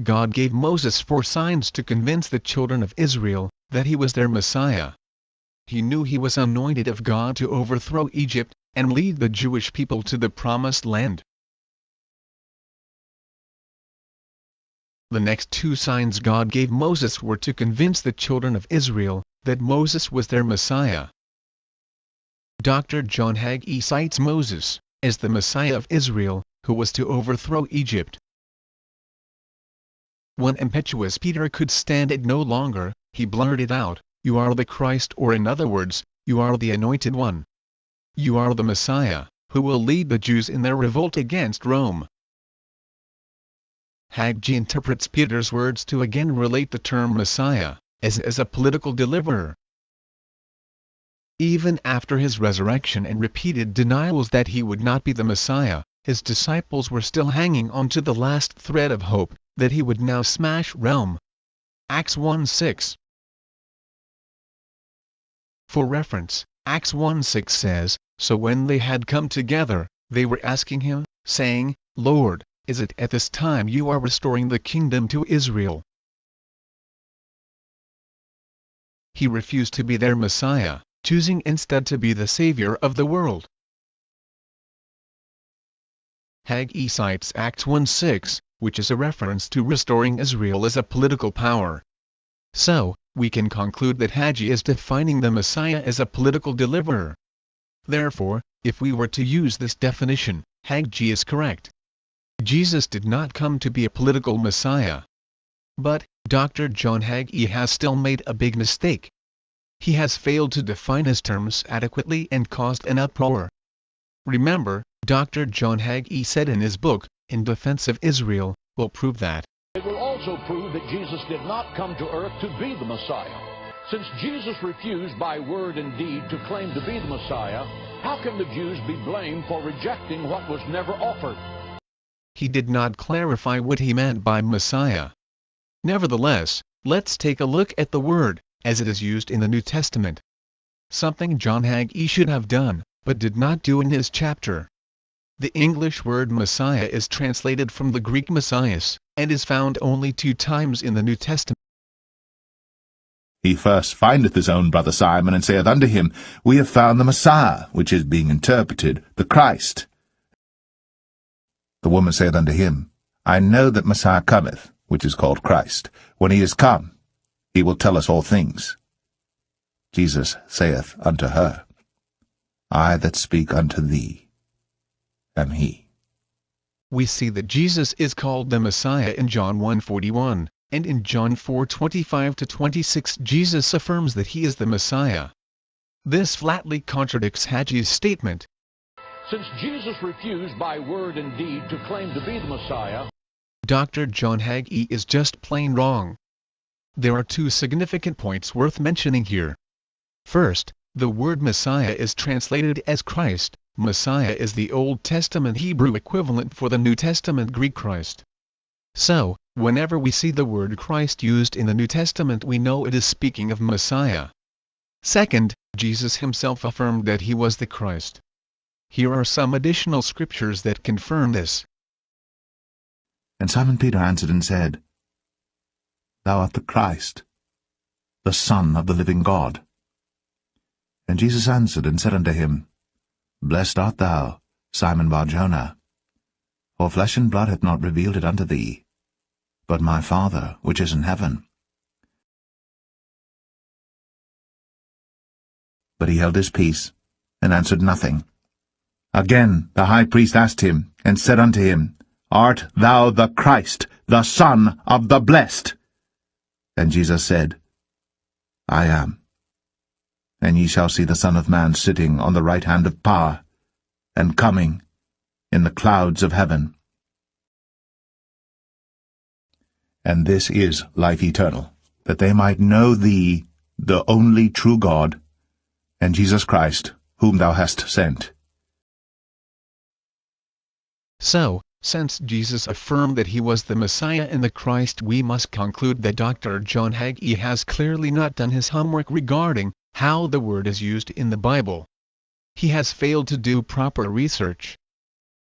God gave Moses 4 signs to convince the children of Israel that he was their Messiah. He knew he was anointed of God to overthrow Egypt and lead the Jewish people to the Promised Land. The next 2 signs God gave Moses were to convince the children of Israel that Moses was their Messiah. Dr. John Hagee cites Moses as the Messiah of Israel, who was to overthrow Egypt. When impetuous Peter could stand it no longer, he blurted out, "You are the Christ," or in other words, "You are the Anointed One. You are the Messiah, who will lead the Jews in their revolt against Rome." Hagee interprets Peter's words to again relate the term Messiah as a political deliverer. Even after his resurrection and repeated denials that he would not be the Messiah, his disciples were still hanging on to the last thread of hope that he would now smash Rome. Acts 1:6. For reference, Acts 1:6 says, "So when they had come together, they were asking him, saying, 'Lord, is it at this time you are restoring the kingdom to Israel?'" He refused to be their Messiah, choosing instead to be the Savior of the world. Hagee cites Acts 1:6, which is a reference to restoring Israel as a political power. So, we can conclude that Hagee is defining the Messiah as a political deliverer. Therefore, if we were to use this definition, Hagee is correct. Jesus did not come to be a political Messiah. But, Dr. John Hagee has still made a big mistake. He has failed to define his terms adequately and caused an uproar. Remember, Dr. John Hagee said in his book, In Defense of Israel, will prove that it will also prove that Jesus did not come to earth to be the Messiah. Since Jesus refused by word and deed to claim to be the Messiah, how can the Jews be blamed for rejecting what was never offered? He did not clarify what he meant by Messiah. Nevertheless, let's take a look at the word as it is used in the New Testament. Something John Hagee should have done, but did not do in his chapter. The English word Messiah is translated from the Greek Messias, and is found only 2 times in the New Testament. He first findeth his own brother Simon, and saith unto him, We have found the Messiah, which is being interpreted, the Christ. The woman saith unto him, I know that Messiah cometh, which is called Christ. When he is come, he will tell us all things. Jesus saith unto her, I that speak unto thee am he. We see that Jesus is called the Messiah in John 1:41, and in John 4:25-26 Jesus affirms that he is the Messiah. This flatly contradicts Hagee's statement. Since Jesus refused by word and deed to claim to be the Messiah, Dr. John Hagee is just plain wrong. There are 2 significant points worth mentioning here. First, the word Messiah is translated as Christ. Messiah is the Old Testament Hebrew equivalent for the New Testament Greek Christ. So, whenever we see the word Christ used in the New Testament, we know it is speaking of Messiah. Second, Jesus himself affirmed that he was the Christ. Here are some additional scriptures that confirm this. And Simon Peter answered and said, Thou art the Christ, the Son of the living God. And Jesus answered and said unto him, Blessed art thou, Simon Bar-Jonah, for flesh and blood hath not revealed it unto thee, but my Father which is in heaven. But he held his peace, and answered nothing. Again the high priest asked him, and said unto him, Art thou the Christ, the Son of the Blessed? And Jesus said, I am. And ye shall see the Son of Man sitting on the right hand of power, and coming in the clouds of heaven. And this is life eternal, that they might know thee, the only true God, and Jesus Christ, whom thou hast sent. So, since Jesus affirmed that he was the Messiah and the Christ, we must conclude that Dr. John Hagee has clearly not done his homework regarding how the word is used in the Bible. He has failed to do proper research.